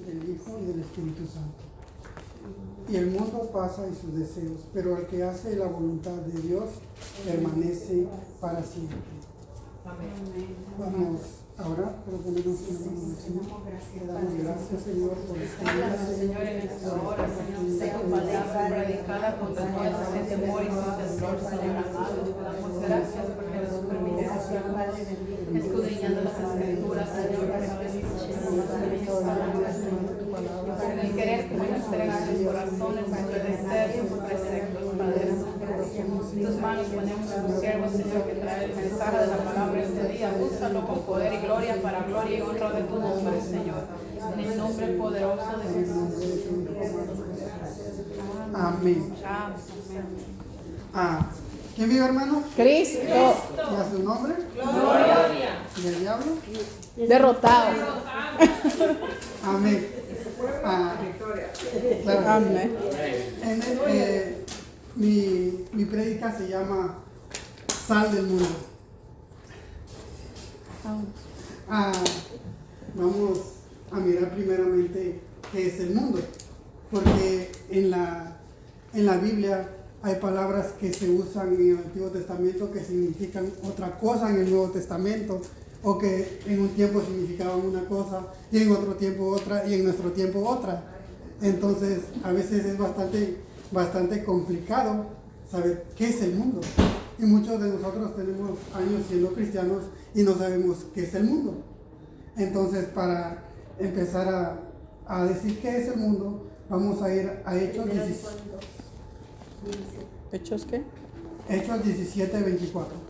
del Hijo y del Espíritu Santo. Y el mundo pasa y sus deseos, pero el que hace la voluntad de Dios permanece para siempre. Amén. Vamos ahora, pero ponemos una mano al Señor. Le damos gracias, Señor, por esta vida, Señor, en esta hora, Señor, sea tu palabra predicada con todo ese temor y sin temblor, Señor amado. Te damos gracias porque nos permites, Señor, escudriñando las escrituras, Señor, para ver si en el querer como en la entrega de los corazones, obedecer tus preceptos, Padre. En tus manos ponemos a tu siervo, Señor, que trae el mensaje de la palabra este día. Úsalo con poder y gloria para gloria y honra de tu nombre, Señor. En el nombre poderoso de Jesús. Amén. Ah, ¿quién vive, hermano? Cristo. ¿Y a su nombre? Gloria. ¿Y el diablo? Derrotado. Amén. Claro. Amén. Mi prédica se llama Sal del Mundo. Vamos a mirar primeramente qué es el mundo, porque en la Biblia hay palabras que se usan en el Antiguo Testamento que significan otra cosa en el Nuevo Testamento, o que en un tiempo significaban una cosa y en otro tiempo otra y en nuestro tiempo otra. Entonces a veces es bastante complicado saber qué es el mundo, y muchos de nosotros tenemos años siendo cristianos y no sabemos qué es el mundo. Entonces, para empezar a decir qué es el mundo, vamos a ir a Hechos 17. ¿Hechos qué? Hechos 17, 24.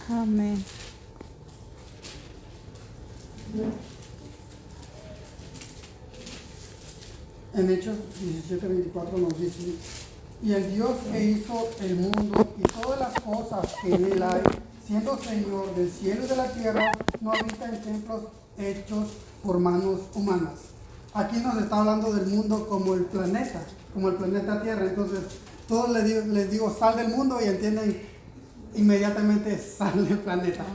Amén. En Hechos 17, 24 nos dice: y el Dios que hizo el mundo y todas las cosas que en él hay, siendo Señor del cielo y de la tierra, no habita en templos hechos por manos humanas. Aquí nos está hablando del mundo como el planeta Tierra. Entonces, todos les digo sal del mundo y entienden inmediatamente sal del planeta.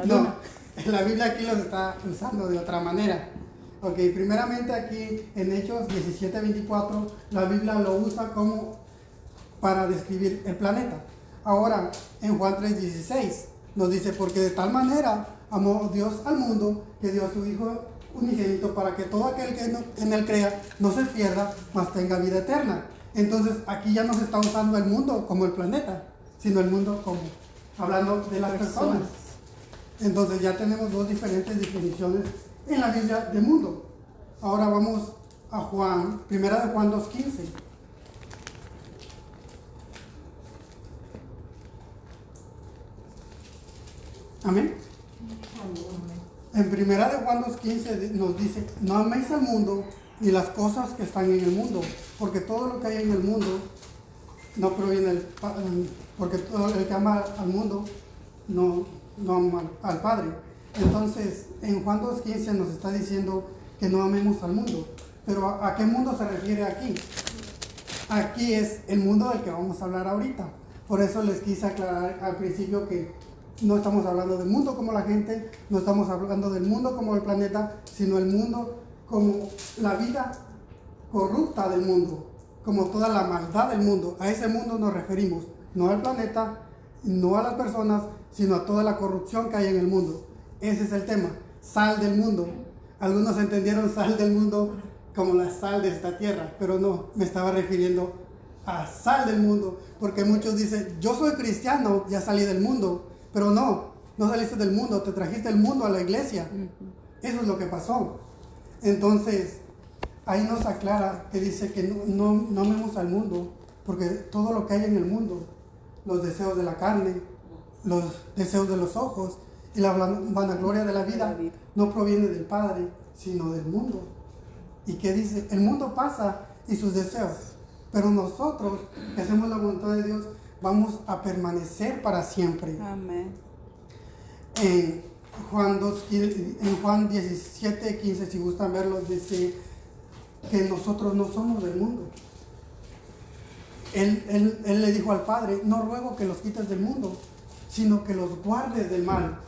No, la Biblia aquí los está usando de otra manera. Ok, primeramente aquí en Hechos 17, 24, la Biblia lo usa como para describir el planeta. Ahora, en Juan 3, 16, nos dice: porque de tal manera amó Dios al mundo, que dio a su Hijo unigénito, para que todo aquel que en él crea no se pierda, mas tenga vida eterna. Entonces, aquí ya no se está usando el mundo como el planeta, sino el mundo como, hablando de las personas. Entonces, ya tenemos dos diferentes definiciones en la Biblia de mundo. Ahora vamos a Juan, primera de Juan 2:15. Amén. En primera de Juan 2:15 nos dice: no améis al mundo ni las cosas que están en el mundo, porque todo lo que hay en el mundo no proviene del Padre, porque todo el que ama al mundo no ama al Padre. Entonces, en Juan 2:15 nos está diciendo que no amemos al mundo. Pero ¿a qué mundo se refiere aquí? Aquí es el mundo del que vamos a hablar ahorita. Por eso les quise aclarar al principio que no estamos hablando del mundo como la gente, no estamos hablando del mundo como el planeta, sino el mundo como la vida corrupta del mundo, como toda la maldad del mundo. A ese mundo nos referimos, no al planeta, no a las personas, sino a toda la corrupción que hay en el mundo. Ese es el tema, sal del mundo. Algunos entendieron sal del mundo como la sal de esta tierra, pero no, me estaba refiriendo a sal del mundo, porque muchos dicen: yo soy cristiano, ya salí del mundo. Pero no saliste del mundo, te trajiste el mundo a la iglesia. Eso es lo que pasó. Entonces, ahí nos aclara que dice que no amemos al mundo, porque todo lo que hay en el mundo, los deseos de la carne, los deseos de los ojos y la vanagloria de la vida, no proviene del Padre, sino del mundo. ¿Y qué dice? El mundo pasa y sus deseos, pero nosotros que hacemos la voluntad de Dios vamos a permanecer para siempre. Amén. En Juan 17, 15, si gustan verlo, dice que nosotros no somos del mundo. él le dijo al Padre, no ruego que los quites del mundo, sino que los guardes del mal.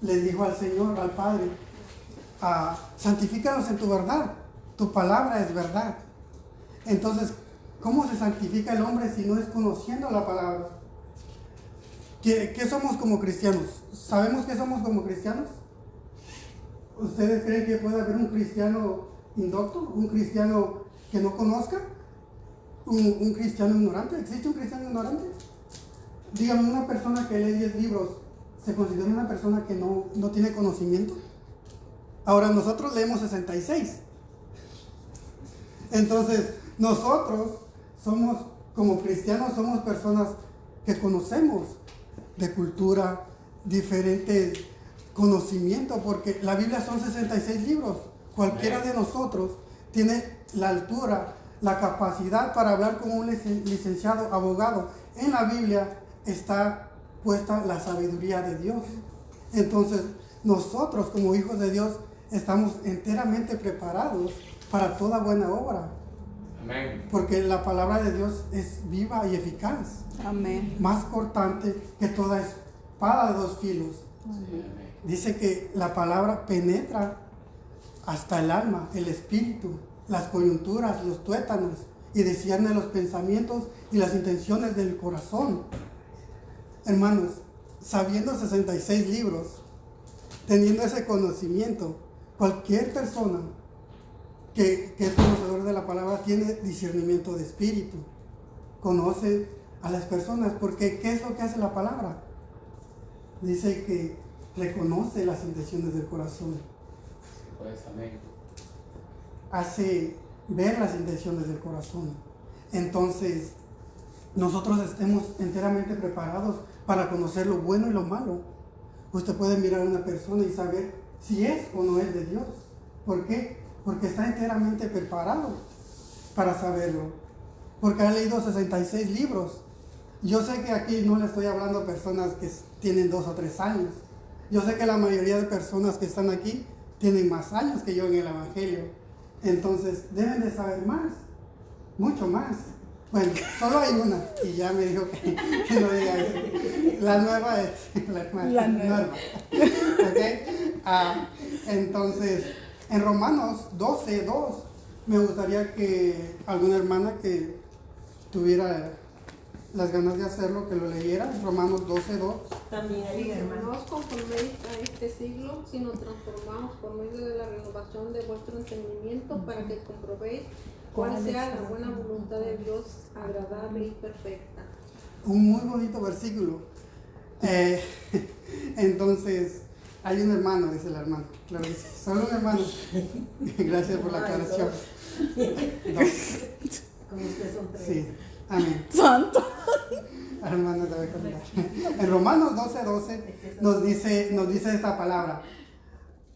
Le dijo al Señor, al Padre, santifícalos en tu verdad, tu palabra es verdad. Entonces, ¿cómo se santifica el hombre si no es conociendo la palabra? ¿Qué somos como cristianos? ¿Sabemos qué somos como cristianos? ¿Ustedes creen que puede haber un cristiano indocto? ¿Un cristiano que no conozca? ¿Un cristiano ignorante? ¿Existe un cristiano ignorante? Dígame, una persona que lee 10 libros, ¿se considera una persona que no tiene conocimiento? Ahora, nosotros leemos 66. Entonces, nosotros somos, como cristianos, somos personas que conocemos de cultura, diferentes conocimientos, porque la Biblia son 66 libros. Cualquiera de nosotros tiene la altura, la capacidad para hablar como un licenciado abogado. En la Biblia está puesta la sabiduría de Dios. Entonces, nosotros como hijos de Dios estamos enteramente preparados para toda buena obra. Amén. Porque la palabra de Dios es viva y eficaz. Amén. Más cortante que toda espada de 2 filos. Amén. Dice que la palabra penetra hasta el alma, el espíritu, las coyunturas, los tuétanos, y discierne los pensamientos y las intenciones del corazón. Hermanos, sabiendo 66 libros, teniendo ese conocimiento, cualquier persona que es conocedor de la palabra tiene discernimiento de espíritu, conoce a las personas, porque ¿qué es lo que hace la palabra? Dice que reconoce las intenciones del corazón. Pues amén. Hace ver las intenciones del corazón. Entonces, nosotros estemos enteramente preparados para conocer lo bueno y lo malo. Usted puede mirar a una persona y saber si es o no es de Dios. ¿Por qué? Porque está enteramente preparado para saberlo. Porque ha leído 66 libros. Yo sé que aquí no le estoy hablando a personas que tienen 2 o 3 años. Yo sé que la mayoría de personas que están aquí tienen más años que yo en el Evangelio. Entonces, deben de saber más, mucho más. Bueno, solo hay una, y ya me dijo que no diga eso. La nueva es la nueva. ¿Okay? Entonces, en Romanos 12:2, me gustaría que alguna hermana que tuviera las ganas de hacerlo, que lo leyera. Romanos 12:2. También hay Dice, hermanos. no os conforméis a este siglo, sino transformaos por medio de la renovación de vuestro entendimiento para que comprobéis cuál sea la buena voluntad de Dios, agradable y perfecta. Un muy bonito versículo. Entonces, hay un hermano, dice el hermano. Claro que sí, solo un hermano. Gracias por la aclaración. Como ustedes son 3. Sí, amén. Santo. Hermano, te voy a contar. En Romanos 12:12 nos dice esta palabra.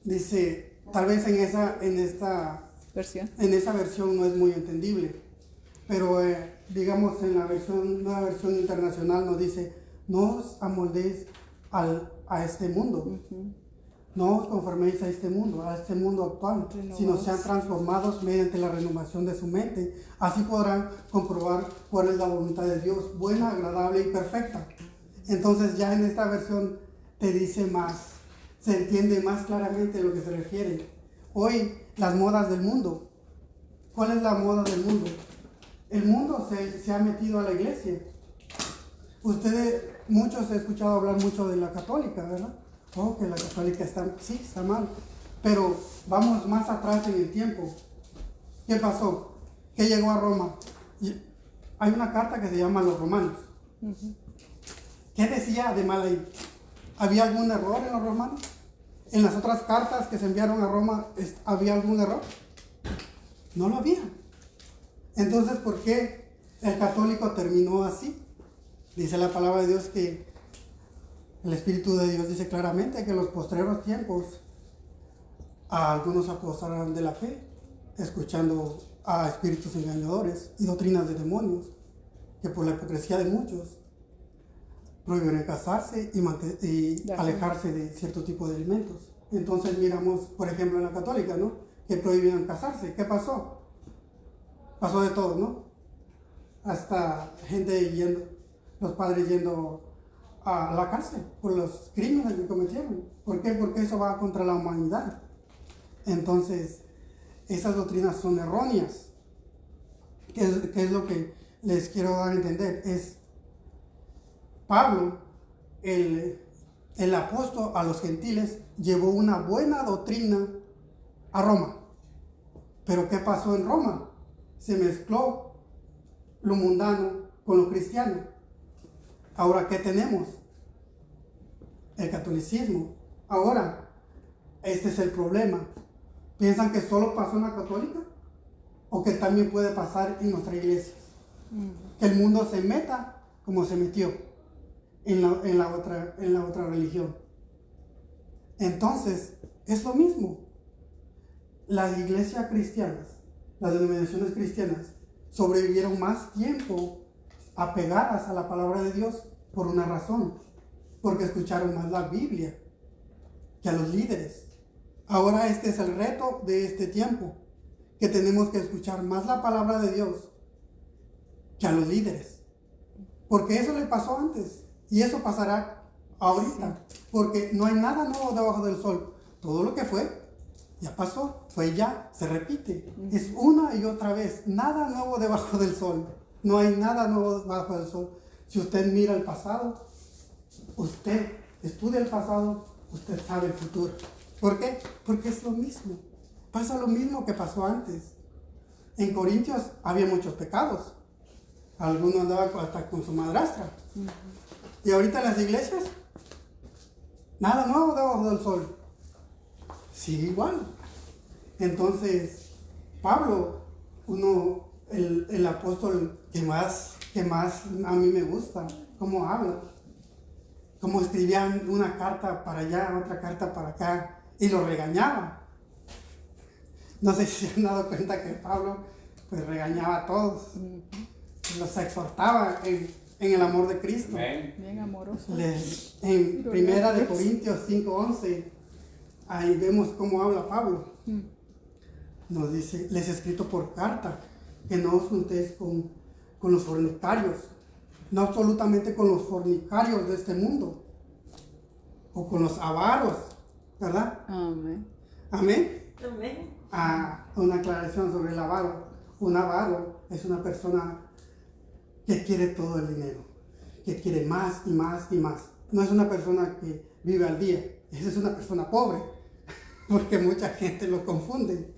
Dice, tal vez en esa versión no es muy entendible, pero digamos en la nueva versión internacional nos dice, no os amoldéis a este mundo, no os conforméis a este mundo actual, sino sean transformados mediante la renovación de su mente. Así podrán comprobar cuál es la voluntad de Dios, buena, agradable y perfecta. Entonces ya en esta versión te dice más, se entiende más claramente a lo que se refiere. Hoy, las modas del mundo. ¿Cuál es la moda del mundo? El mundo se ha metido a la iglesia. Muchos he escuchado hablar mucho de la católica, ¿verdad? Oh, que la católica está mal. Pero vamos más atrás en el tiempo. ¿Qué pasó? ¿Qué llegó a Roma? Hay una carta que se llama Los Romanos. ¿Qué decía de mal ahí? ¿Había algún error en los romanos? ¿En las otras cartas que se enviaron a Roma había algún error? No lo había. Entonces, ¿por qué el católico terminó así? Dice la palabra de Dios que el Espíritu de Dios dice claramente que en los postreros tiempos a algunos apostarán de la fe, escuchando a espíritus engañadores y doctrinas de demonios, que por la hipocresía de muchos prohíben casarse y alejarse de cierto tipo de alimentos. Entonces miramos, por ejemplo, en la católica, ¿no? Que prohíben casarse. ¿Qué pasó? Pasó de todo, ¿no? hasta gente yendo, los padres yendo a la cárcel por los crímenes que cometieron. ¿Por qué? Porque eso va contra la humanidad. Entonces, esas doctrinas son erróneas. ¿Qué es lo que les quiero dar a entender? Es Pablo, el apóstol a los gentiles, llevó una buena doctrina a Roma. Pero ¿qué pasó en Roma? Se mezcló lo mundano con lo cristiano. Ahora, ¿qué tenemos? El catolicismo. Ahora, este es el problema. ¿Piensan que solo pasó en la católica? ¿O que también puede pasar en nuestras iglesias? Que el mundo se meta como se metió en la otra religión. Entonces, es lo mismo. Las iglesias cristianas, las denominaciones cristianas, sobrevivieron más tiempo apegadas a la palabra de Dios por una razón, porque escucharon más la Biblia que a los líderes. Ahora este es el reto de este tiempo, que tenemos que escuchar más la palabra de Dios que a los líderes, porque eso le pasó antes y eso pasará ahorita, porque no hay nada nuevo debajo del sol. Todo lo que fue ya pasó, fue ya, se repite, es una y otra vez, nada nuevo debajo del sol. No hay nada nuevo debajo del sol. Si usted mira el pasado, usted estudia el pasado, usted sabe el futuro. ¿Por qué? Porque es lo mismo. Pasa lo mismo que pasó antes. En Corintios había muchos pecados. Algunos andaban hasta con su madrastra. Y ahorita en las iglesias, nada nuevo debajo del sol. Sigue igual. Entonces, Pablo, el apóstol que más a mí me gusta, cómo habla, cómo escribían una carta para allá, otra carta para acá, y lo regañaba. No sé si se han dado cuenta que Pablo pues regañaba a todos, los exhortaba en el amor de Cristo. Amén. Bien amoroso. En Primera de Corintios 5:11, ahí vemos cómo habla Pablo. Nos dice: les he escrito por carta que no os juntéis con los fornicarios, no absolutamente con los fornicarios de este mundo, o con los avaros, ¿verdad? Amén. Amén. Amén. Una aclaración sobre el avaro. Un avaro es una persona que quiere todo el dinero, que quiere más y más y más. No es una persona que vive al día, esa es una persona pobre, porque mucha gente lo confunde.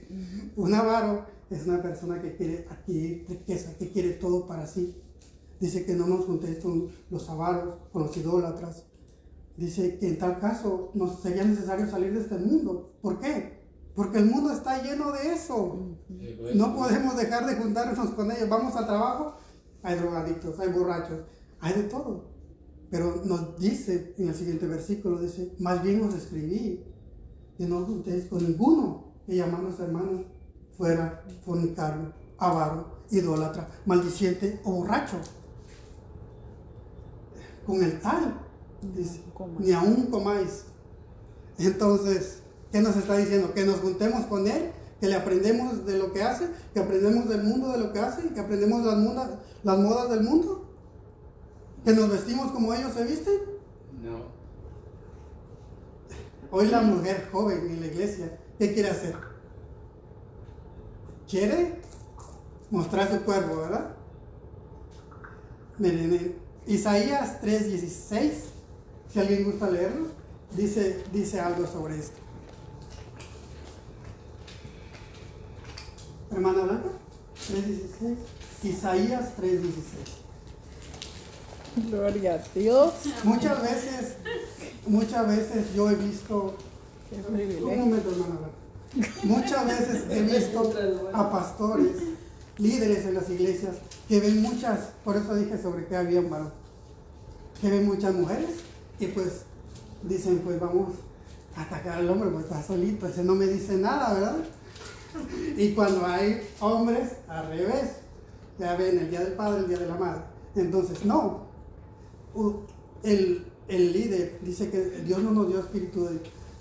Un avaro es una persona que quiere adquirir riqueza, que quiere todo para sí. Dice que no nos juntéis con los avaros, con los idólatras. Dice que en tal caso nos sería necesario salir de este mundo. ¿Por qué? Porque el mundo está lleno de eso. No podemos dejar de juntarnos con ellos. Vamos al trabajo, hay drogadictos, hay borrachos, hay de todo. Pero nos dice en el siguiente versículo, dice: más bien os escribí que no os juntéis con ninguno que llamándose hermano fuera fornicario, avaro, idólatra, maldiciente o borracho. Con el tal, dice, ni aún comáis. Entonces, ¿qué nos está diciendo? Que nos juntemos con él, que le aprendemos de lo que hace, que aprendemos del mundo de lo que hace, que aprendemos las modas del mundo, que nos vestimos como ellos se visten. No. Hoy la mujer joven en la iglesia, ¿qué quiere hacer? Quiere mostrar su cuerpo, ¿verdad? Miren, en Isaías 3:16, si alguien gusta leerlo, dice algo sobre esto. Hermana Blanca, 3:16. Isaías 3:16. Gloria a Dios. Muchas veces yo he visto, Qué un privilegio. momento, hermana Blanca. Muchas veces he visto a pastores, líderes en las iglesias, que ven por eso dije sobre que había un varón, que ven muchas mujeres y pues dicen: pues vamos a atacar al hombre, pues está solito, ese no me dice nada, ¿verdad? Y cuando hay hombres, al revés, ya ven el día del padre, el día de la madre. Entonces, no, el líder dice que Dios no nos dio espíritu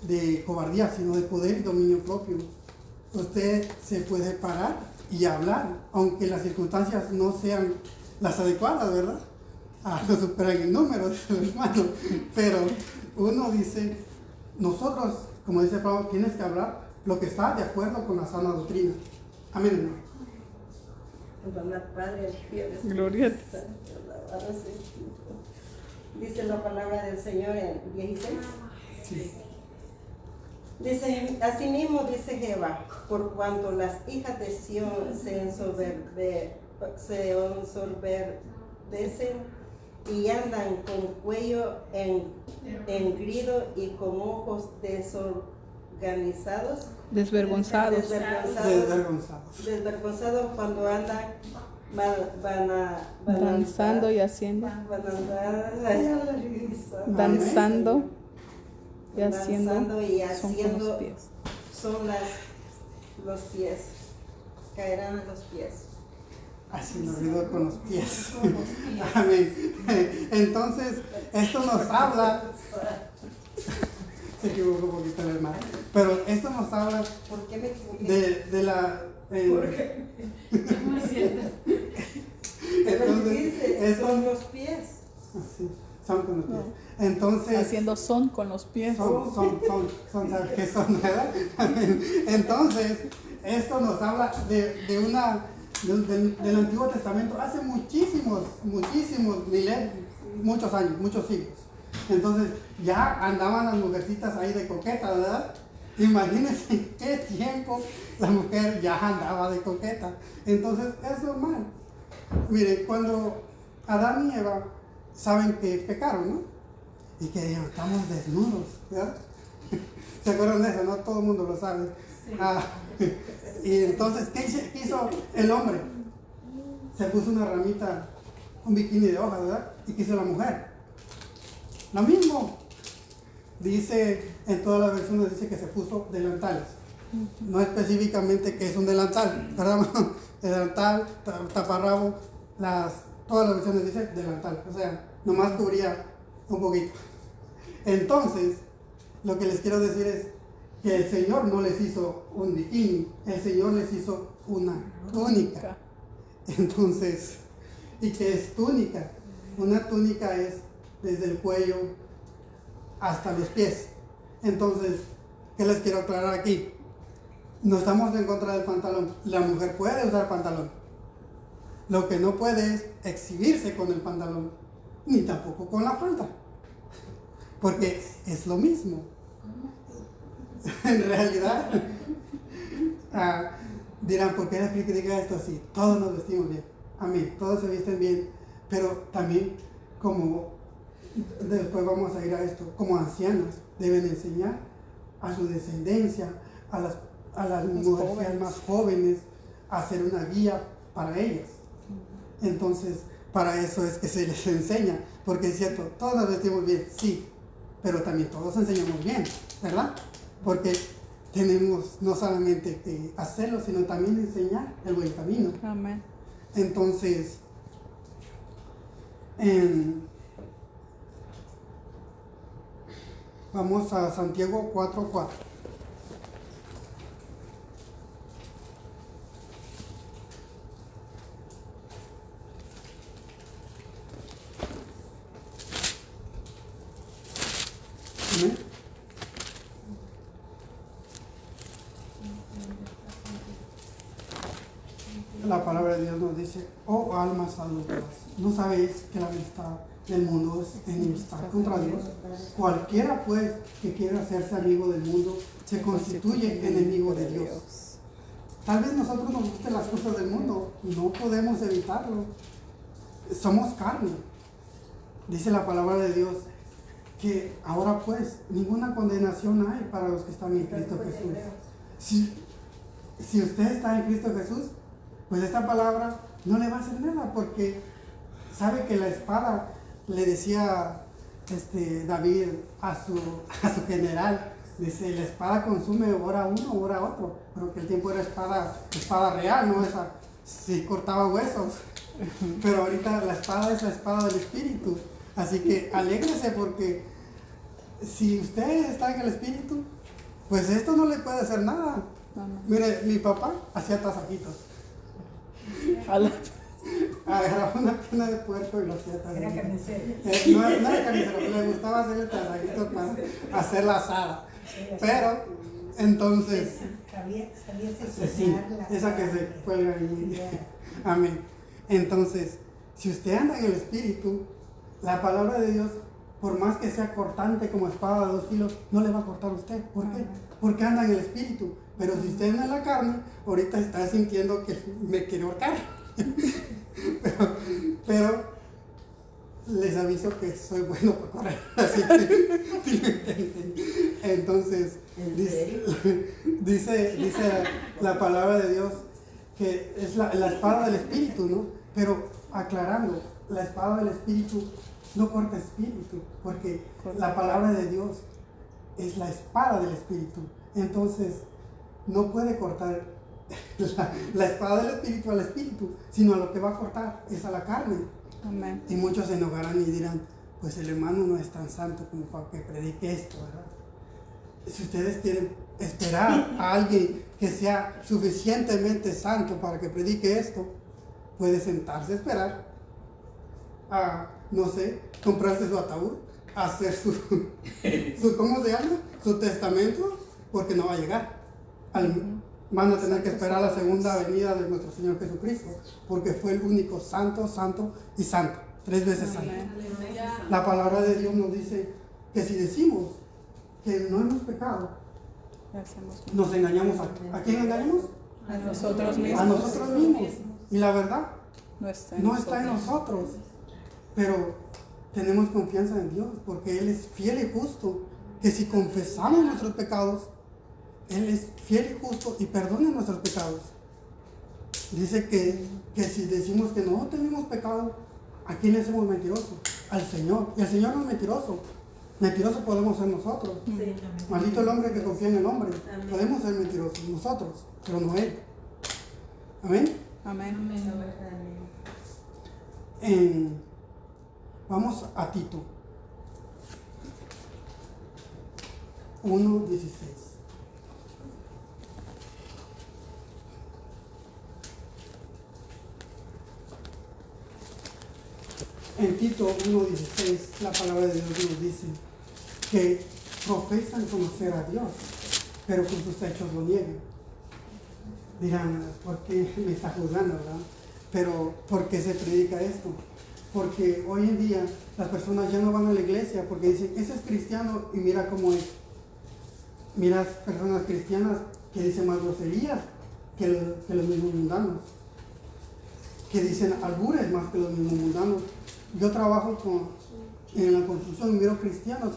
de cobardía, sino de poder y dominio propio. Usted se puede parar y hablar, aunque las circunstancias no sean las adecuadas, ¿verdad? Nos superan en números, hermano. Pero uno dice, nosotros, como dice Pablo, tienes que hablar lo que está de acuerdo con la sana doctrina. Amén, hermano. Padre, Gloria a Dios. Dice la palabra del Señor en 16. Sí. Dice, asimismo dice Jehová, por cuanto las hijas de Sión se ensoberbecen y andan con cuello engrido y con ojos desorganizados, Desvergonzados. desvergonzados cuando andan Danzando y haciendo. danzando Danzando y haciendo. y Son con los haciendo pies. son los pies, caerán a los pies. Haciendo ruido con los pies. Amén. Entonces, esto nos habla. Se equivocó un poquito el hermano. Pero esto nos habla ¿Por qué me equivoqué? de la. No es cierto. Entonces, dice, esto son los pies. sí, son con los pies. Entonces. Haciendo son con los pies. ¿Sabes qué son, verdad? Entonces, esto nos habla del Antiguo Testamento hace muchísimos milenios, muchos años, muchos siglos. Entonces, ya andaban las mujercitas ahí de coqueta, ¿verdad? Imagínense en qué tiempo la mujer ya andaba de coqueta. Entonces, es normal. Miren, cuando Adán y Eva saben que pecaron, ¿no? Y que dijeron, estamos desnudos, ¿verdad? ¿Se acuerdan de eso? No todo el mundo lo sabe. Sí. Y entonces, ¿qué hizo el hombre? Se puso una ramita, un bikini de hojas, ¿verdad? ¿Y qué hizo la mujer? Lo mismo. Dice, en todas las versiones dice que se puso delantales. No específicamente que es un delantal, ¿verdad? Delantal, taparrabo, todas las versiones dice delantal. O sea, nomás cubría un poquito. Entonces, lo que les quiero decir es que el Señor no les hizo un bikini, el Señor les hizo una túnica. Entonces, ¿y qué es túnica? Una túnica es desde el cuello hasta los pies. Entonces, ¿qué les quiero aclarar aquí? No estamos en contra del pantalón. La mujer puede usar pantalón. Lo que no puede es exhibirse con el pantalón, ni tampoco con la falda, porque es lo mismo. En realidad, dirán, ¿por qué la critica esto así? Todos nos vestimos bien. Amén, todos se visten bien, pero también como después vamos a ir a esto, como ancianas deben enseñar a su descendencia, a las mujeres más jóvenes, a ser una guía para ellas. Entonces, para eso es que se les enseña, porque es cierto, todos nos vestimos bien, sí, pero también todos enseñamos bien, ¿verdad? Porque tenemos no solamente que hacerlo, sino también enseñar el buen camino. Amén. Entonces, vamos a Santiago 4:4. ¿Sí? La palabra de Dios nos dice, oh almas adúlteras, ¿no sabéis que la amistad del mundo es enemistad contra Dios? Cualquiera pues que quiera hacerse amigo del mundo se constituye enemigo de Dios. Tal vez nosotros nos gusten las cosas del mundo, no podemos evitarlo. Somos carne. Dice la palabra de Dios que ahora pues ninguna condenación hay para los que están en Cristo Jesús. Si usted está en Cristo Jesús, pues esta palabra no le va a hacer nada, porque sabe que la espada, le decía David a su general, dice, la espada consume hora uno, hora otro, pero que el tiempo era espada real, no esa, sí cortaba huesos, pero ahorita la espada es la espada del Espíritu, así que alégrese, porque si usted está en el Espíritu, pues esto no le puede hacer nada. Mire, mi papá hacía tasajitos. Agarraba una pierna de puerco y lo hacía también. Era carnicero. No era carnicero, pero me gustaba hacer el tasaguito para hacer la asada. Pero, entonces, Sabía sí, sesionarla. esa que se cuelga ahí. Amén. Entonces, si usted anda en el Espíritu, la palabra de Dios, por más que sea cortante como espada de 2 filos, no le va a cortar a usted. ¿Por qué? Porque anda en el Espíritu. Pero si usted anda en la carne, ahorita está sintiendo que me quiere ahorcar. pero les aviso que soy bueno para correr. Así que, entonces, dice la palabra de Dios que es la espada del Espíritu, ¿no? Pero aclarando, la espada del Espíritu no corta espíritu, porque la palabra de Dios es la espada del Espíritu. Entonces, no puede cortar la espada del Espíritu al Espíritu, sino a lo que va a cortar es a la carne. Amén. Y muchos se enojarán y dirán, pues el hermano no es tan santo como para que predique esto, ¿verdad? Si ustedes quieren esperar a alguien que sea suficientemente santo para que predique esto, puede sentarse a esperar a, no sé, comprarse su ataúd, hacer su ¿cómo se llama? Su testamento, porque no va a llegar. Van a tener que esperar la segunda venida de nuestro Señor Jesucristo, porque fue el único santo, santo y santo, 3 veces santo. La palabra de Dios nos dice que si decimos que no hemos pecado, nos engañamos. ¿A quién engañamos? A nosotros mismos. A nosotros mismos. Y la verdad No está no está en nosotros. Pero tenemos confianza en Dios, porque Él es fiel y justo, que si confesamos nuestros pecados, Él es fiel y justo y perdona nuestros pecados. Dice que si decimos que no tenemos pecado, ¿a quién le hacemos mentiroso? Al Señor. Y el Señor no es mentiroso. Mentirosos podemos ser nosotros. Sí. Maldito el hombre que confía en el hombre. Amén. Podemos ser mentirosos nosotros, pero no Él. Amén. Amén. Vamos a Tito 1:16. En Tito 1:16 la palabra de Dios nos dice que profesan conocer a Dios, pero con sus hechos lo niegan. Dirán, ¿por qué me está juzgando, verdad? Pero ¿por qué se predica esto? Porque hoy en día las personas ya no van a la iglesia porque dicen, ese es cristiano y mira cómo es. Miras personas cristianas que dicen más groserías que los mismos mundanos, que dicen albures más que los mismos mundanos. Yo trabajo en la construcción y miro cristianos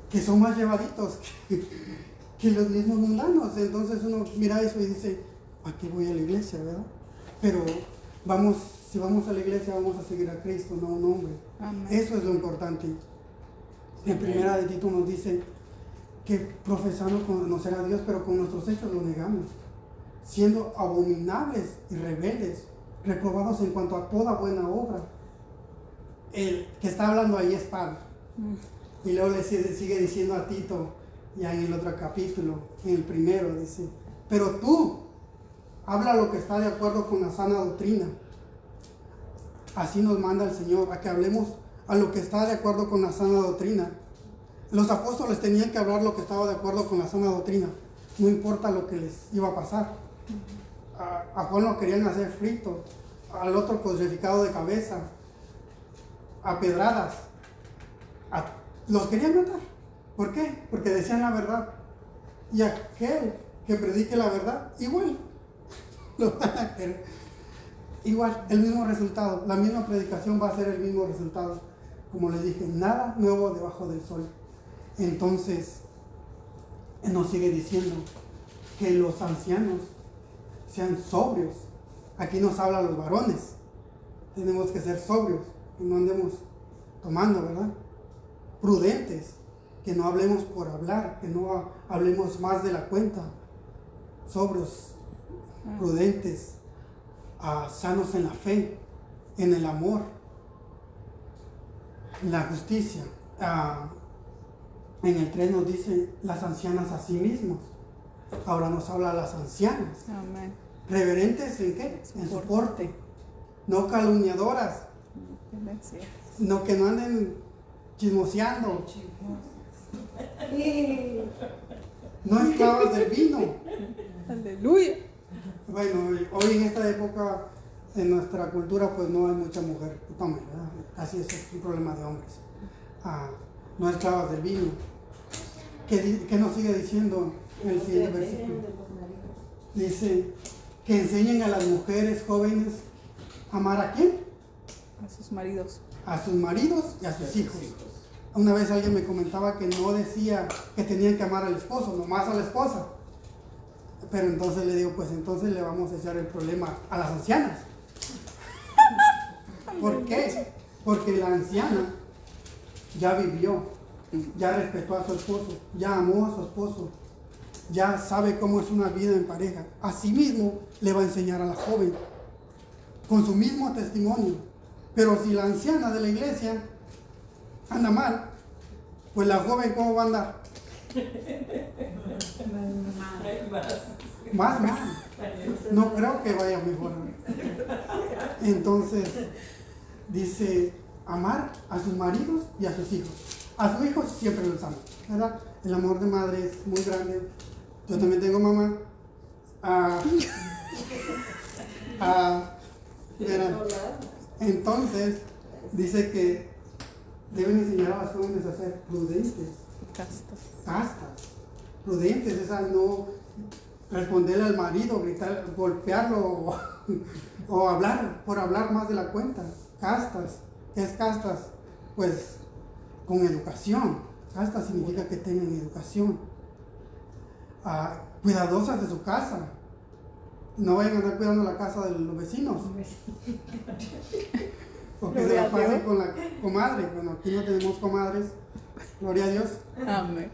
que son más llevaditos que los mismos mundanos. Entonces uno mira eso y dice, ¿a qué voy a la iglesia, verdad? Pero si vamos a la iglesia vamos a seguir a Cristo, no a un hombre. Amén. Eso es lo importante. En primera de Tito nos dice que profesamos conocer a Dios, pero con nuestros hechos lo negamos, siendo abominables y rebeldes, reprobados en cuanto a toda buena obra. El que está hablando ahí es Pablo. Y luego le sigue diciendo a Tito, ya en el otro capítulo, en el primero, dice, pero tú habla lo que está de acuerdo con la sana doctrina. Así nos manda el Señor, a que hablemos a lo que está de acuerdo con la sana doctrina. Los apóstoles tenían que hablar lo que estaba de acuerdo con la sana doctrina, no importa lo que les iba a pasar. A Juan lo querían hacer frito, al otro crucificado de cabeza, a pedradas, los querían matar. ¿Por qué? Porque decían la verdad. Y aquel que predique la verdad, igual lo van a querer. Igual, el mismo resultado, la misma predicación va a ser el mismo resultado. Como les dije, nada nuevo debajo del sol. Entonces, nos sigue diciendo que los ancianos sean sobrios. Aquí nos habla a los varones. Tenemos que ser sobrios, que no andemos tomando, ¿verdad? Prudentes, que no hablemos por hablar, que no hablemos más de la cuenta. Sobrios, prudentes, sanos en la fe, en el amor, en la justicia. En el 3 nos dice las ancianas a sí mismos. Ahora nos habla a las ancianas. Amén. ¿Reverentes en qué? En su porte. no calumniadoras, no que no anden chismoseando, no esclavas del vino. Aleluya. Bueno, hoy en esta época, en nuestra cultura, pues no hay mucha mujer que tome, ¿verdad? Casi eso es un problema de hombres. No esclavas del vino. ¿Qué nos sigue diciendo en el siguiente versículo? Dice que enseñen a las mujeres jóvenes a amar a quién? A sus maridos. A sus maridos y a sus hijos. Una vez alguien me comentaba que no decía que tenían que amar al esposo, nomás a la esposa. Pero entonces le digo, pues entonces le vamos a echar el problema a las ancianas. ¿Por qué? Porque la anciana ya vivió, ya respetó a su esposo, ya amó a su esposo, ya sabe cómo es una vida en pareja. Asimismo le va a enseñar a la joven, con su mismo testimonio. Pero si la anciana de la iglesia anda mal, pues la joven ¿cómo va a andar? Más mal. No creo que vaya a mejorar. Entonces, dice, amar a sus maridos y a sus hijos. A sus hijos siempre los ama, ¿verdad? El amor de madre es muy grande. Yo también tengo mamá. Verán. Entonces, dice que deben enseñar a las jóvenes a ser prudentes. Castas. Prudentes, esa no responderle al marido, gritar, golpearlo o hablar por hablar más de la cuenta. Castas. ¿Qué es castas? Pues con educación. Castas significa que tengan educación. Cuidadosas de su casa. No vayan a andar cuidando la casa de los vecinos. Porque se la pasen con la comadre. Bueno, aquí no tenemos comadres. Gloria a Dios. Amén.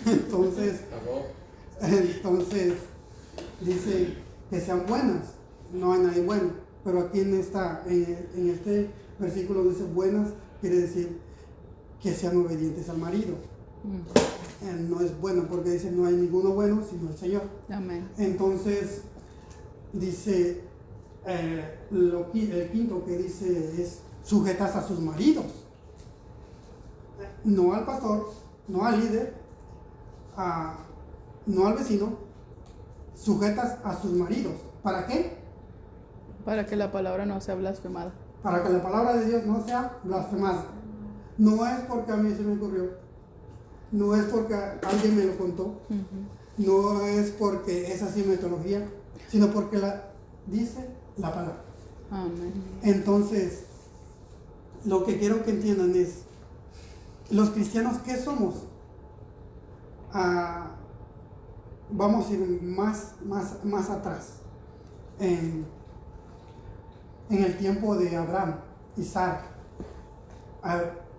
Entonces dice que sean buenas. No hay nadie bueno. Pero aquí en este versículo dice buenas, quiere decir que sean obedientes al marido. No es bueno porque dice no hay ninguno bueno sino el Señor. Amén. Entonces dice el quinto que dice es sujetas a sus maridos, no al pastor, no al líder, no al vecino, sujetas a sus maridos. ¿Para qué? Para que la palabra no sea blasfemada. Para que la palabra de Dios no sea blasfemada. No es porque a mí se me ocurrió, no es porque alguien me lo contó, no es porque es así metodología, sino porque dice la palabra. Amén. Entonces, lo que quiero que entiendan es, los cristianos, ¿qué somos? Vamos a ir más atrás. En el tiempo de Abraham y Sara.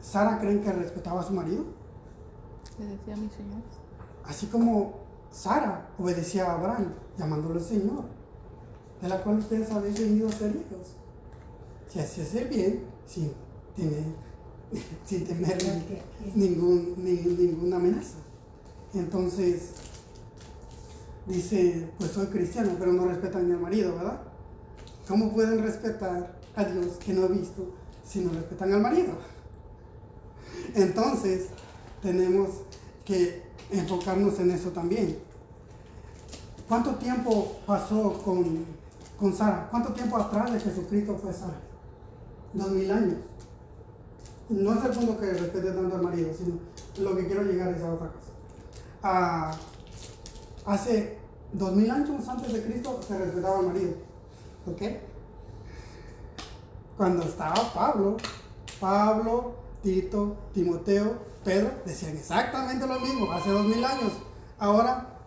¿Sara creen que respetaba a su marido? Le decía mi Señor. Así como Sara obedecía a Abraham, llamándolo Señor, de la cual ustedes habéis venido a ser hijos. Si hacías el bien, sin temer ninguna amenaza. Entonces, dice, pues soy cristiano, pero no respetan ni al marido, ¿verdad? ¿Cómo pueden respetar a Dios que no he visto si no respetan al marido? Entonces, tenemos que enfocarnos en eso también. ¿Cuánto tiempo pasó con Sara? ¿Cuánto tiempo atrás de Jesucristo fue Sara? 2000 años. No es el punto que respete tanto al marido, sino lo que quiero llegar es a otra cosa. Hace 2000 años antes de Cristo se respetaba al marido. ¿Ok? Cuando estaba Pablo, Tito, Timoteo, Pedro, decían exactamente lo mismo, hace 2000 años. Ahora,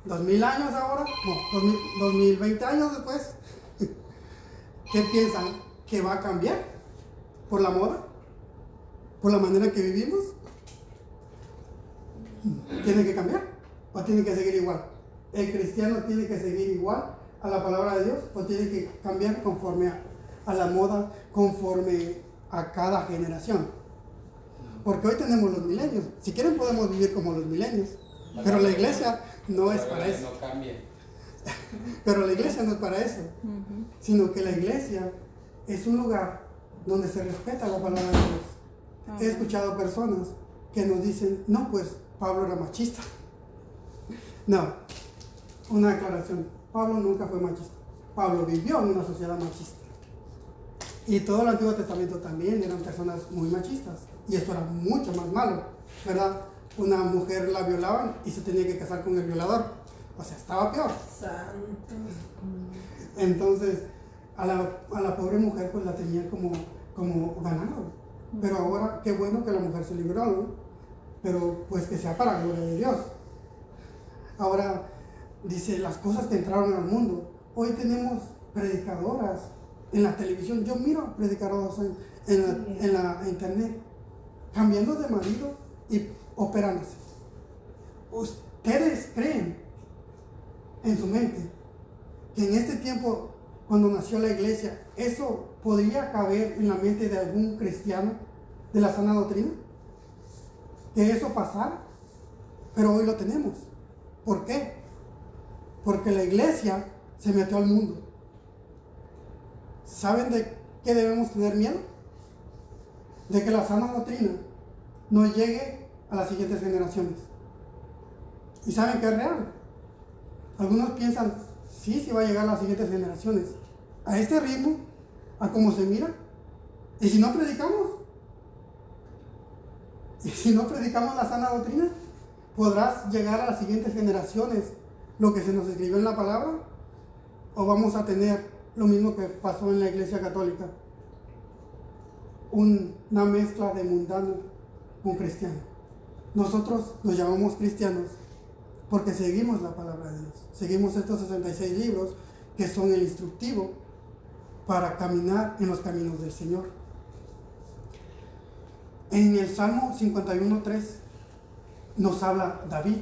2000 años ahora, no, 2020 años después, ¿qué piensan? ¿Que va a cambiar? ¿Por la moda? ¿Por la manera en que vivimos? ¿Tiene que cambiar? ¿O tiene que seguir igual? ¿El cristiano tiene que seguir igual a la palabra de Dios o tiene que cambiar conforme a la moda, conforme a cada generación? Porque hoy tenemos los milenios. Si quieren podemos vivir como los milenios, pero la iglesia no es para eso. No cambia. Pero la iglesia no es para eso, sino que la iglesia es un lugar donde se respeta la palabra de Dios. He escuchado personas que nos dicen, no, pues Pablo era machista. No, una aclaración, Pablo nunca fue machista. Pablo vivió en una sociedad machista. Y todo el Antiguo Testamento también eran personas muy machistas. Y eso era mucho más malo, ¿verdad? Una mujer la violaban y se tenía que casar con el violador. O sea, estaba peor. Santo. Entonces, a la pobre mujer pues la tenía como ganado. Pero ahora, qué bueno que la mujer se libró, ¿no? Pero pues que sea para gloria de Dios. Ahora, dice, las cosas que entraron al mundo. Hoy tenemos predicadoras en la televisión. Yo miro predicadoras en la internet, cambiando de marido y operándose. ¿Ustedes creen en su mente que en este tiempo, cuando nació la iglesia, eso podría caber en la mente de algún cristiano de la sana doctrina? Que eso pasara. Pero hoy lo tenemos. ¿Por qué? Porque la iglesia se metió al mundo. ¿Saben de qué debemos tener miedo? De que la sana doctrina no llegue a las siguientes generaciones. ¿Y saben que es real? Algunos piensan, sí va a llegar a las siguientes generaciones. A este ritmo, a cómo se mira. ¿Y si no predicamos? ¿Y si no predicamos la sana doctrina? ¿Podrás llegar a las siguientes generaciones lo que se nos escribió en la palabra? ¿O vamos a tener lo mismo que pasó en la Iglesia Católica? Una mezcla de mundano con cristiano. Nosotros nos llamamos cristianos porque seguimos la palabra de Dios. Seguimos estos 66 libros que son el instructivo para caminar en los caminos del Señor. En el Salmo 51:3 nos habla David.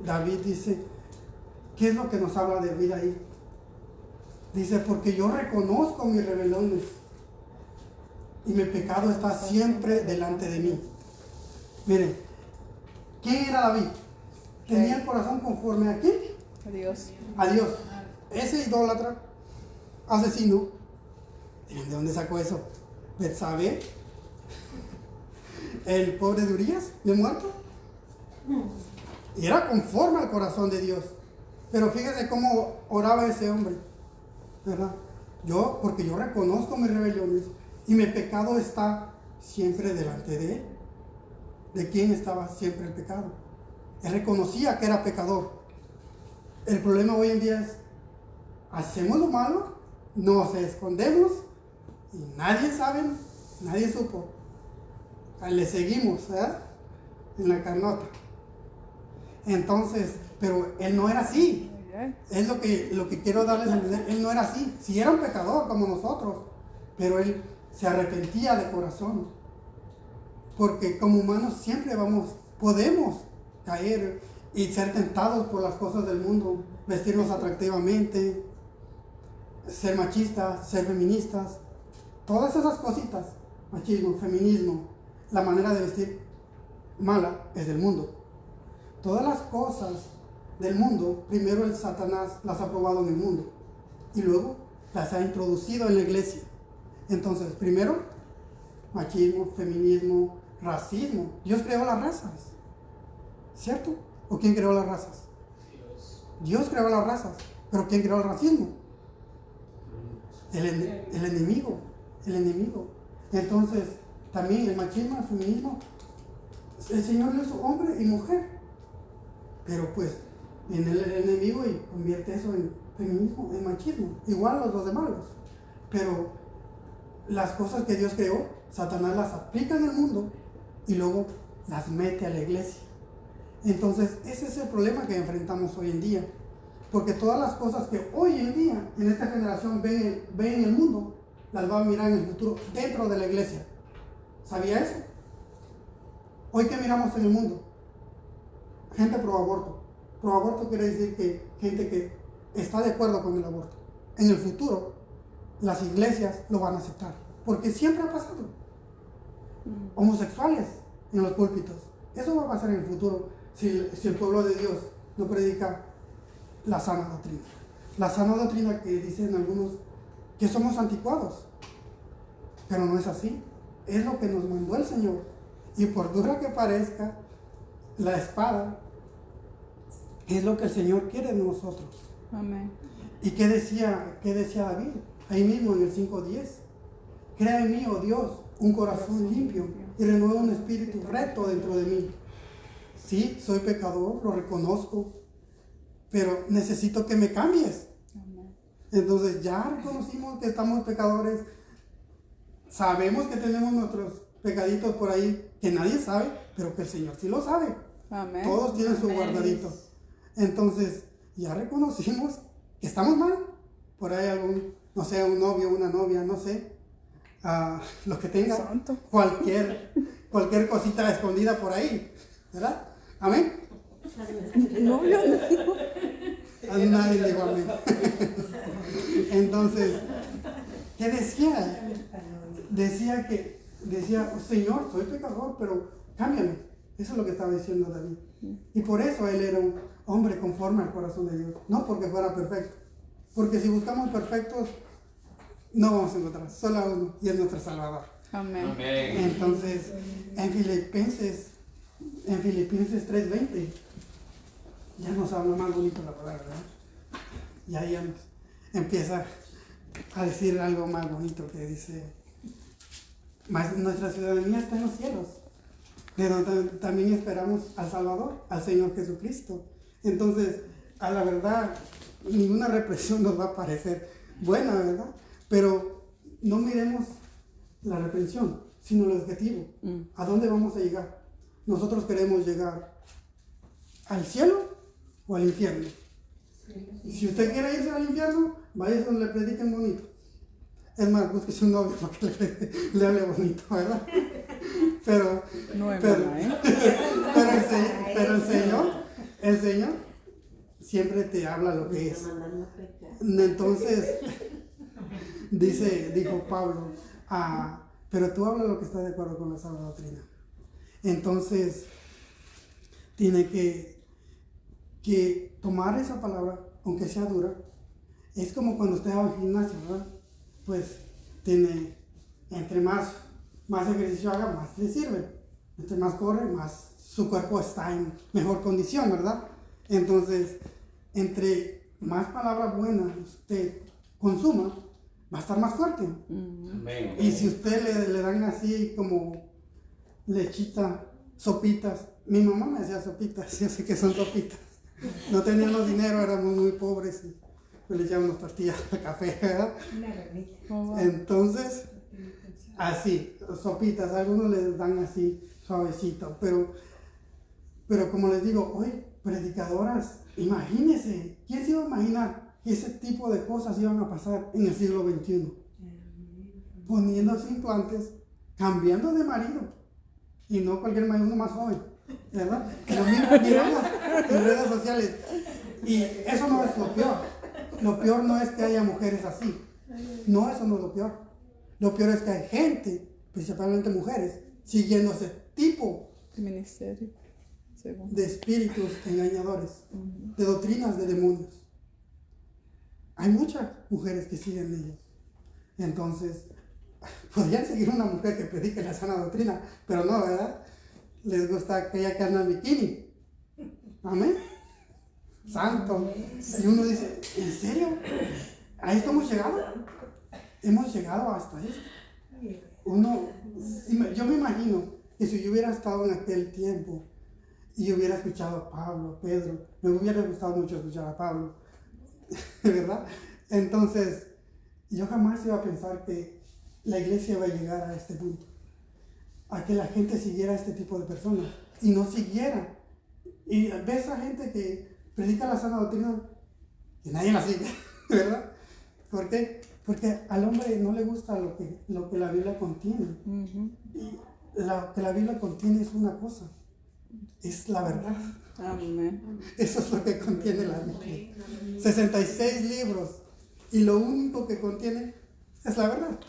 David dice, ¿qué es lo que nos habla de David ahí? Dice, porque yo reconozco mis rebeliones y mi pecado está siempre delante de mí. Miren, ¿quién era David? Tenía el corazón conforme a quién? Adiós. A Dios. Ese idólatra, asesino, ¿de dónde sacó eso? ¿Betsabé? El pobre de Urías, de muerto. Y era conforme al corazón de Dios. Pero fíjese cómo oraba ese hombre, ¿verdad? Porque yo reconozco mis rebeliones y mi pecado está siempre delante de él. ¿De quién estaba siempre el pecado? Él reconocía que era pecador. El problema hoy en día es, hacemos lo malo, nos escondemos y nadie sabe, nadie supo. Le seguimos, ¿verdad? En la carnota. Entonces, pero él no era así. Es lo que quiero darles a entender. Él no era así. Sí era un pecador como nosotros, pero él se arrepentía de corazón. Porque como humanos siempre podemos caer y ser tentados por las cosas del mundo, vestirnos atractivamente, ser machistas, ser feministas, todas esas cositas, machismo, feminismo, la manera de vestir mala es del mundo. Todas las cosas del mundo, primero el Satanás las ha probado en el mundo y luego las ha introducido en la iglesia. Entonces, primero, machismo, feminismo, racismo. Dios creó las razas, ¿cierto? ¿O quién creó las razas? Dios creó las razas, pero ¿quién creó el racismo? El enemigo. Entonces, también el machismo, el feminismo, el Señor lo hizo hombre y mujer, pero pues viene el enemigo y convierte eso en feminismo, en machismo, igual los dos de malos. Pero las cosas que Dios creó, Satanás las aplica en el mundo y luego las mete a la iglesia. Entonces ese es el problema que enfrentamos hoy en día, porque todas las cosas que hoy en día en esta generación ven en el mundo, las va a mirar en el futuro dentro de la iglesia. ¿Sabía eso? Hoy, ¿qué miramos en el mundo? Gente pro aborto. Pro aborto quiere decir que gente que está de acuerdo con el aborto. En el futuro, las iglesias lo van a aceptar, porque siempre ha pasado. Homosexuales en los púlpitos. Eso va a pasar en el futuro si el pueblo de Dios no predica la sana doctrina. La sana doctrina que dicen algunos que somos anticuados. Pero no es así. Es lo que nos mandó el Señor. Y por dura que parezca, la espada es lo que el Señor quiere de nosotros. Amén. ¿Y qué decía David? Ahí mismo en el 5:10. Crea en mí, oh Dios, un corazón limpio y renueva un espíritu recto dentro de mí. Sí, soy pecador, lo reconozco, pero necesito que me cambies. Amén. Entonces ya reconocimos que estamos pecadores, sabemos que tenemos nuestros pecaditos por ahí que nadie sabe, pero que el Señor sí lo sabe. Amén. Todos tienen su guardadito. Entonces ya reconocimos que estamos mal. Por ahí algún, no sé, un novio, una novia, no sé, lo que tenga, Santo. cualquier cosita escondida por ahí, ¿verdad? Amén. No, yo no. A nadie dijo amén. Entonces, ¿qué decía? Decía, Señor, soy pecador, pero cámbiame. Eso es lo que estaba diciendo David. Y por eso él era un hombre conforme al corazón de Dios. No porque fuera perfecto. Porque si buscamos perfectos, no vamos a encontrar. Solo a uno, y es nuestro Salvador. Amén. Amén. Entonces, en Filipenses 3:20, ya nos habla más bonito la palabra, ¿verdad? Y ahí ya nos empieza a decir algo más bonito que dice, mas nuestra ciudadanía está en los cielos, de donde también esperamos al Salvador, al Señor Jesucristo. Entonces, a la verdad, ninguna represión nos va a parecer buena, ¿verdad? Pero no miremos la reprensión, sino el objetivo. ¿A dónde vamos a llegar? Nosotros queremos llegar al cielo o al infierno. Y si usted quiere irse al infierno, vaya donde le prediquen bonito. Es más, búsquese un novio para que le hable bonito, ¿verdad? Pero el Señor siempre te habla lo que es. Entonces, dijo Pablo, pero tú hablas lo que está de acuerdo con la sana doctrina. Entonces, tiene que tomar esa palabra, aunque sea dura. Es como cuando usted va al gimnasio, ¿verdad? Pues entre más ejercicio haga, más le sirve. Entre más corre, más su cuerpo está en mejor condición, ¿verdad? Entonces, entre más palabras buenas usted consuma, va a estar más fuerte. Amén. Y si usted le dan así como lechita, sopitas, mi mamá me hacía sopitas, yo sé que son sopitas. No teníamos dinero, éramos muy pobres y pues le echábamos tortillas al café, ¿verdad? Entonces, así, sopitas, algunos les dan así suavecito, pero como les digo, hoy predicadoras, imagínense, ¿quién se iba a imaginar que ese tipo de cosas iban a pasar en el siglo XXI? Poniéndose implantes, cambiando de marido, y no cualquier marido, uno más joven, ¿verdad? Lo mismo miramos en redes sociales, y eso no es lo peor. Lo peor no es que haya mujeres así, no, eso no es lo peor. Lo peor es que hay gente, principalmente mujeres, siguiendo ese tipo El ministerio. Según. de espíritus engañadores, de doctrinas de demonios. Hay muchas mujeres que siguen ellos. Entonces, podrían seguir una mujer que predique la sana doctrina, pero no, ¿verdad? Les gusta aquella que anda en bikini. Amén. Santo. Y uno dice, ¿en serio? ¿A esto hemos llegado? Hemos llegado hasta eso. Yo me imagino que si yo hubiera estado en aquel tiempo y yo hubiera escuchado a Pablo, a Pedro, me hubiera gustado mucho escuchar a Pablo, ¿verdad? Entonces, yo jamás iba a pensar que la iglesia iba a llegar a este punto, a que la gente siguiera a este tipo de personas y no siguiera. Y ves a gente que predica la sana doctrina y nadie la sigue, ¿verdad? ¿Por qué? Porque al hombre no le gusta lo que la Biblia contiene. Y lo que la Biblia contiene es una cosa, es la verdad. Amén. Eso es lo que contiene la Biblia. 66 libros y lo único que contiene es la verdad.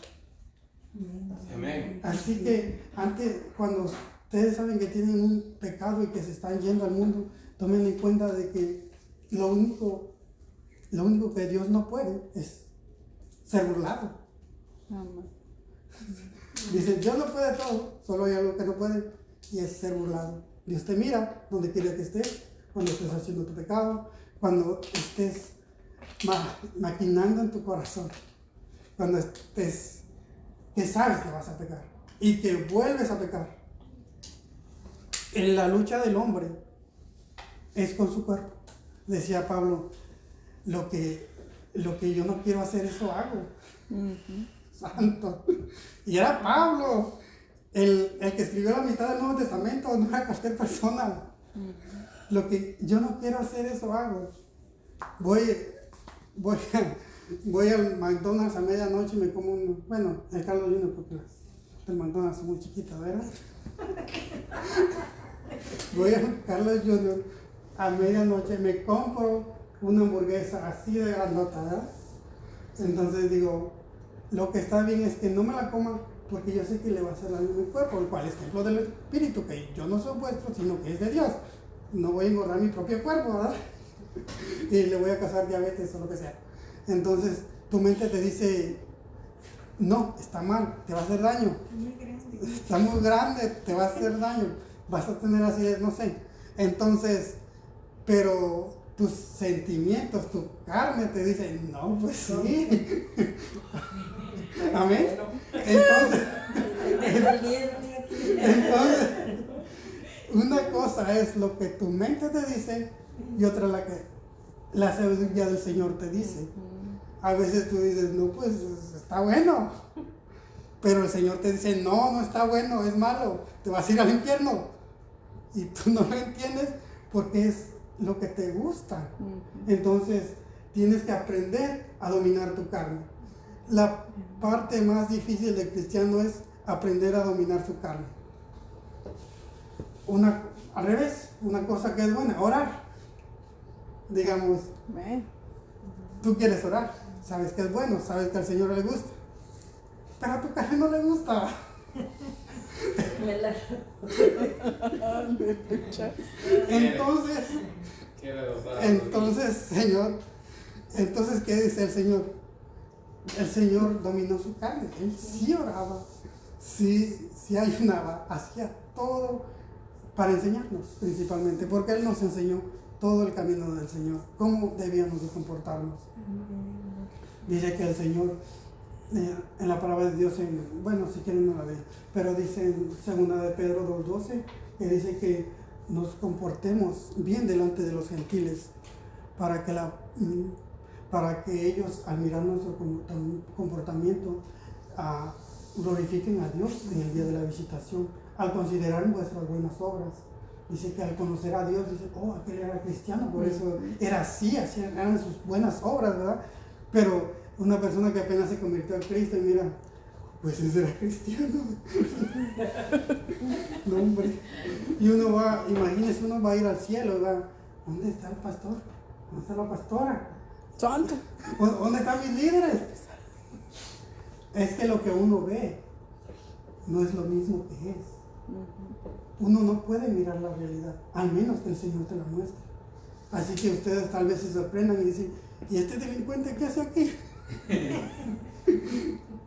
Amén. Así que antes, cuando ustedes saben que tienen un pecado y que se están yendo al mundo, tomen en cuenta de que lo único que Dios no puede es ser burlado. Amén. Dice, Dios lo puede todo, solo hay algo que no puede, y es ser burlado. Dios te mira donde quiera que estés, cuando estés haciendo tu pecado, cuando estés maquinando en tu corazón, cuando estés, que sabes que vas a pecar y que vuelves a pecar. En la lucha del hombre es con su cuerpo. Decía Pablo, lo que yo no quiero hacer, eso hago. Santo. Y era Pablo, el que escribió la mitad del Nuevo Testamento, no era cualquier persona. Lo que yo no quiero hacer, eso hago. Voy al McDonald's a medianoche y me como el Carlos Jr., porque el McDonald's es muy chiquito, ¿verdad? Voy al Carlos Jr. a medianoche, me compro una hamburguesa así de grandota, ¿verdad? Entonces digo, lo que está bien es que no me la coma, porque yo sé que le va a hacer daño a mi cuerpo, el cual es templo del Espíritu, que yo no soy vuestro, sino que es de Dios. No voy a engordar mi propio cuerpo, ¿verdad? Y le voy a causar diabetes o lo que sea. Entonces tu mente te dice, no, está mal, te va a hacer daño. Está muy grande, te va a hacer daño. Vas a tener acidez, no sé. Entonces, pero tus sentimientos, tu carne te dice, no, pues sí. Amén. Entonces, una cosa es lo que tu mente te dice y otra la sabiduría del Señor te dice. A veces tú dices, no, pues está bueno. Pero el Señor te dice, no, no está bueno, es malo, te vas a ir al infierno. Y tú no lo entiendes porque es lo que te gusta. Entonces, tienes que aprender a dominar tu carne. La parte más difícil del cristiano es aprender a dominar su carne. Al revés, una cosa que es buena, orar. Digamos, tú quieres orar, sabes que es bueno, sabes que al Señor le gusta, pero a tu carne no le gusta. Entonces, ¿qué dice el Señor? El Señor dominó su carne, Él sí oraba, sí ayunaba, hacía todo para enseñarnos principalmente, porque Él nos enseñó todo el camino del Señor, cómo debíamos de comportarnos. Dice que el Señor, en la palabra de Dios, si quieren no la vean, pero dice en 2 de Pedro 2:12, que dice que nos comportemos bien delante de los gentiles, para que ellos, al mirar nuestro comportamiento, glorifiquen a Dios en el día de la visitación, al considerar vuestras buenas obras. Dice que al conocer a Dios, dice, aquel era cristiano, por eso era así, eran sus buenas obras, ¿verdad? Pero una persona que apenas se convirtió a Cristo y mira, pues ese era cristiano. No, hombre. Y imagínese, uno va a ir al cielo, ¿verdad? ¿Dónde está el pastor? ¿Dónde está la pastora? Santo. ¿Dónde están mis líderes? Es que lo que uno ve no es lo mismo que es. Uno no puede mirar la realidad, al menos que el Señor te la muestre. Así que ustedes tal vez se sorprendan y dicen, ¿y este delincuente qué hace aquí?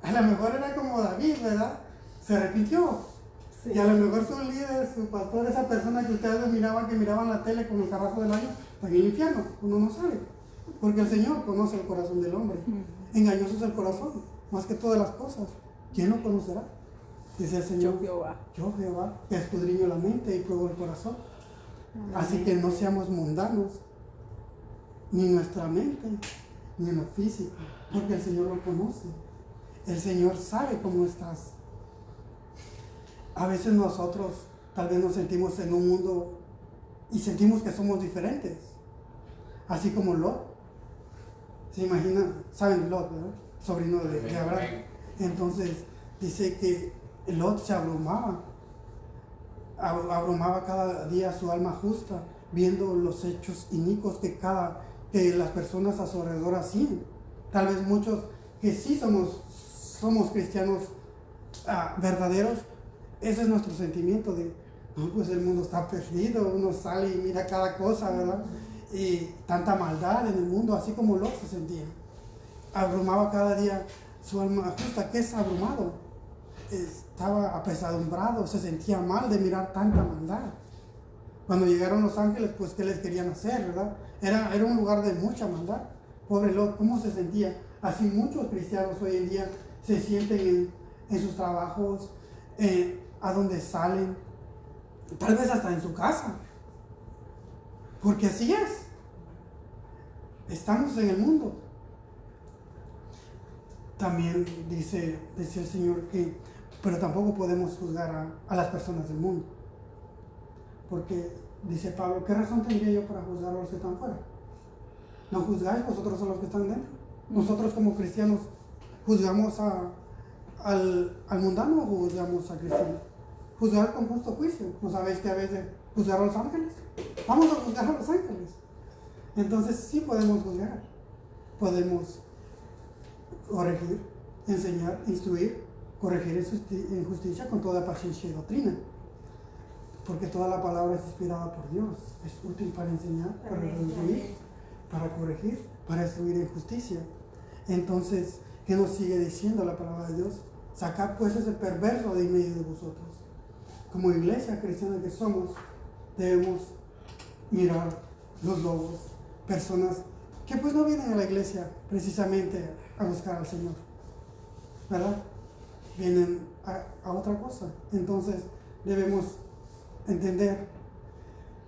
A lo mejor era como David, ¿verdad? Se arrepintió. Sí. Y a lo mejor su líder, su pastor, esa persona que ustedes miraban la tele con el carrazo del año, está en el infierno. Uno no sabe. Porque el Señor conoce el corazón del hombre. Engañoso es el corazón, más que todas las cosas. ¿Quién lo conocerá? Dice el Señor, yo Jehová, que escudriño la mente y pruebo el corazón. Así que no seamos mundanos, ni en nuestra mente, ni en lo físico, porque el Señor lo conoce. El Señor sabe cómo estás. A veces nosotros tal vez nos sentimos en un mundo y sentimos que somos diferentes, así como Lot. ¿Se imagina? ¿Saben de Lot, verdad? Sobrino de Abraham. Entonces dice que Lot se abrumaba cada día su alma justa, viendo los hechos inicuos que las personas a su alrededor hacían. Tal vez muchos que sí somos cristianos verdaderos, ese es nuestro sentimiento de, no, pues el mundo está perdido, uno sale y mira cada cosa, ¿verdad? Y tanta maldad en el mundo, así como Lot se sentía. abrumaba cada día su alma justa. ¿Qué es abrumado? Estaba apesadumbrado, se sentía mal de mirar tanta maldad. Cuando llegaron los ángeles, pues ¿qué les querían hacer, verdad? Era un lugar de mucha maldad. Pobre Lot, ¿cómo se sentía? Así muchos cristianos hoy en día se sienten en sus trabajos, a donde salen, tal vez hasta en su casa. Porque así es. Estamos en el mundo. También dice el Señor que, pero tampoco podemos juzgar a las personas del mundo. Porque dice Pablo, ¿qué razón tendría yo para juzgar a los que están fuera? ¿No juzgáis vosotros a los que están dentro? Nosotros como cristianos, ¿juzgamos al mundano o juzgamos a cristiano? Juzgar con justo juicio. ¿No sabéis que a veces juzgar a los ángeles? Vamos a juzgar a los ángeles. Entonces sí podemos juzgar. Podemos corregir, enseñar, instruir, corregir en justicia con toda paciencia y doctrina. Porque toda la palabra es inspirada por Dios. Es útil para enseñar, para redarguir, para corregir, para instruir en justicia. Entonces, ¿qué nos sigue diciendo la palabra de Dios? Sacad pues ese perverso de en medio de vosotros. Como iglesia cristiana que somos, debemos mirar los lobos, personas que pues no vienen a la iglesia precisamente a buscar al Señor, ¿verdad? Vienen a otra cosa. Entonces, debemos entender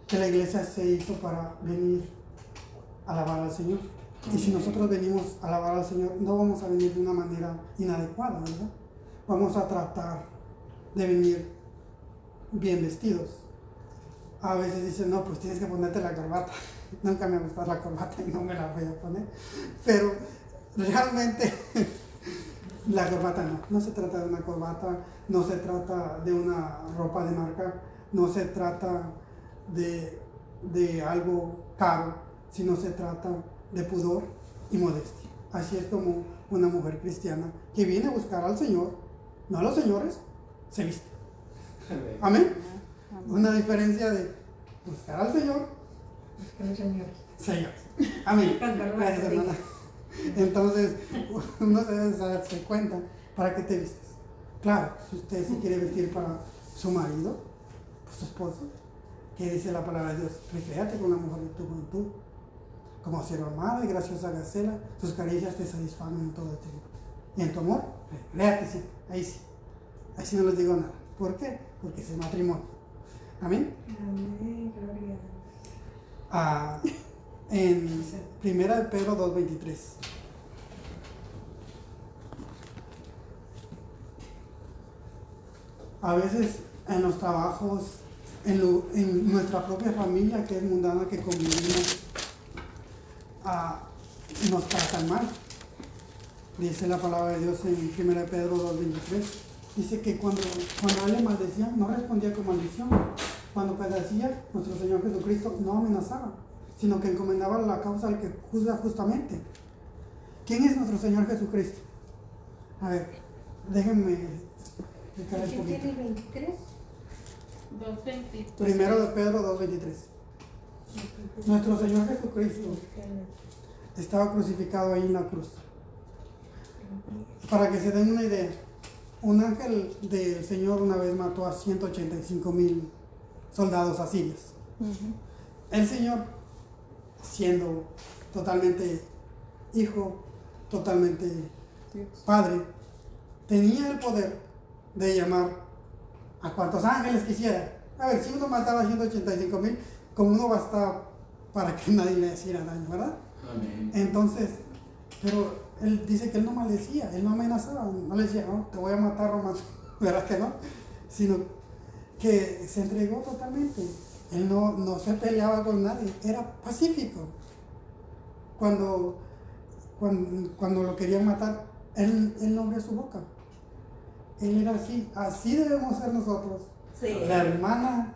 que la iglesia se hizo para venir a alabar al Señor. Y si nosotros venimos a alabar al Señor, no vamos a venir de una manera inadecuada, ¿verdad? Vamos a tratar de venir bien vestidos. A veces dicen, no, pues tienes que ponerte la corbata. Nunca me ha gustado la corbata y no me la voy a poner. Pero realmente la corbata no se trata de una corbata, no se trata de una ropa de marca, no se trata de algo caro, sino se trata de pudor y modestia. Así es como una mujer cristiana que viene a buscar al Señor, no a los señores, se viste. Amén. Una diferencia de buscar al Señor, señores. Amén. Gracias, hermana. Entonces, uno debe darse cuenta para qué te vistes. Claro, si usted se quiere vestir para su marido, su esposo, que dice la palabra de Dios, recréate con la mujer de tu juventud, como sierva amada y graciosa gacela, sus caricias te satisfagan en todo tiempo. Y en tu amor, recréate, sí, ahí sí. Ahí sí no les digo nada. ¿Por qué? Porque es el matrimonio. Amén. Amén, gloria a Dios. En 1 Pedro 2:23. A veces en los trabajos, en nuestra propia familia que es mundana, que convivimos, nos tratan mal. Dice la palabra de Dios en 1 Pedro 2:23. Dice que cuando a él le maldecían, no respondía con maldición. Cuando padecía, nuestro Señor Jesucristo no amenazaba, sino que encomendaba la causa al que juzga justamente. ¿Quién es nuestro Señor Jesucristo? A ver, déjenme explicar un poquito. ¿Tiene 23? 2:23. Primero de Pedro 2:23. Nuestro Señor Jesucristo estaba crucificado ahí en la cruz. Para que se den una idea, un ángel del Señor una vez mató a 185,000 soldados asirios. El Señor, siendo totalmente hijo, totalmente padre, tenía el poder de llamar a cuantos ángeles quisiera. A ver, si uno mataba a 185,000, con uno bastaba para que nadie le hiciera daño, ¿verdad? Amén. Entonces, pero él dice que él no maldecía, él no amenazaba, no le decía, no, te voy a matar, Román, ¿verdad que no? Sino que se entregó totalmente. Él no se peleaba con nadie, era pacífico. Cuando lo querían matar, él no abrió su boca. Él era así debemos ser nosotros. Sí. La hermana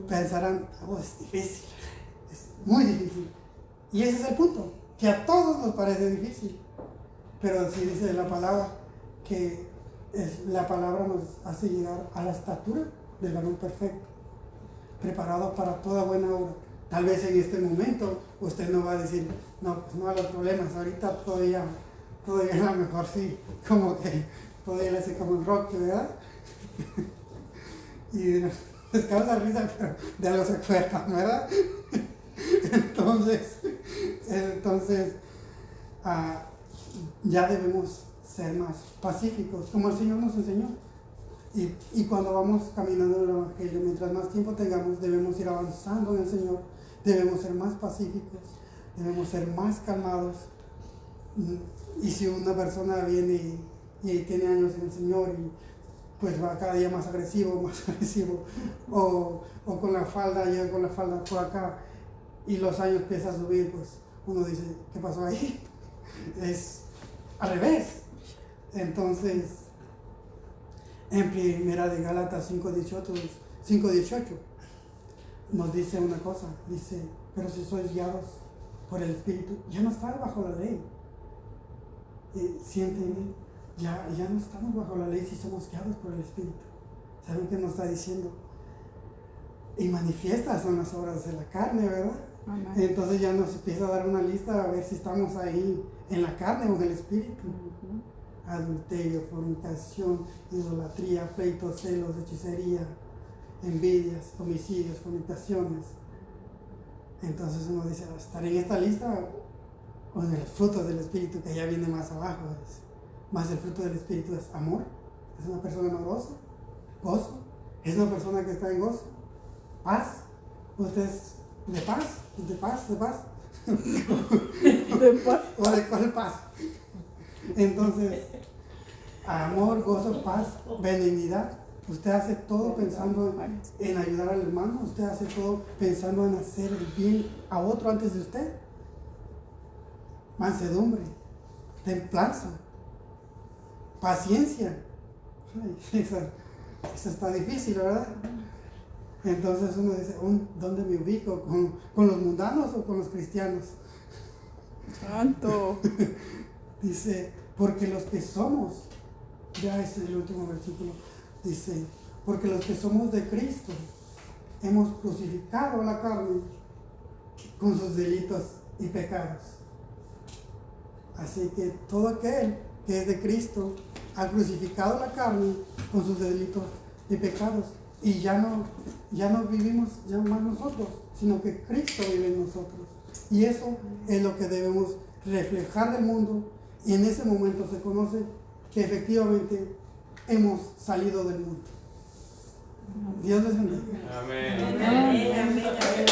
pensarán, oh, es difícil, es muy difícil. Y ese es el punto, que a todos nos parece difícil. Pero sí dice la palabra que la palabra nos hace llegar a la estatura del varón perfecto, preparado para toda buena obra. Tal vez en este momento usted no va a decir, no, pues no a los problemas, ahorita todavía todavía a lo mejor sí, como que todavía le hace como el rock, ¿verdad? Y les causa risa, pero de algo se acuerdan, ¿verdad? Entonces, ya debemos ser más pacíficos, como el Señor nos enseñó. Y cuando vamos caminando en el Evangelio, mientras más tiempo tengamos, debemos ir avanzando en el Señor, debemos ser más pacíficos, debemos ser más calmados. Y si una persona viene y tiene años en el Señor y pues va cada día más agresivo, o con la falda, llega con la falda por acá y los años empieza a subir, pues uno dice, ¿qué pasó ahí? Es al revés. Entonces, en primera de Gálatas 5:18 nos dice una cosa, dice, pero si sois guiados por el Espíritu, ya no estáis bajo la ley. ¿Sí entienden? Ya no estamos bajo la ley si somos guiados por el Espíritu. ¿Saben qué nos está diciendo? Y manifiestas son las obras de la carne, ¿verdad? Amén. Entonces ya nos empieza a dar una lista a ver si estamos ahí en la carne o en el Espíritu. Adulterio, fornicación, idolatría, pleitos, celos, hechicería, envidias, homicidios, fornicaciones. Entonces uno dice, ¿estaré en esta lista o en los frutos del Espíritu que ya viene más abajo? Más el fruto del Espíritu es amor, es una persona amorosa, gozo, es una persona que está en gozo, paz, usted es de paz, de paz, de paz. De paz. ¿O de cuál paz? Entonces, amor, gozo, paz, benignidad. Usted hace todo pensando en ayudar al hermano, usted hace todo pensando en hacer el bien a otro antes de usted. Mansedumbre, templanza, paciencia. Ay, esa está difícil, ¿verdad? Entonces uno dice, ¿dónde me ubico? ¿Con los mundanos o con los cristianos? Santo. Dice, porque los que somos, ya es el último versículo, dice, porque los que somos de Cristo hemos crucificado la carne con sus delitos y pecados. Así que todo aquel que es de Cristo ha crucificado la carne con sus delitos y pecados. Y ya no vivimos ya más nosotros, sino que Cristo vive en nosotros. Y eso es lo que debemos reflejar del mundo. Y en ese momento se conoce que efectivamente hemos salido del mundo. Dios les bendiga. Amén. Amén, amén, amén.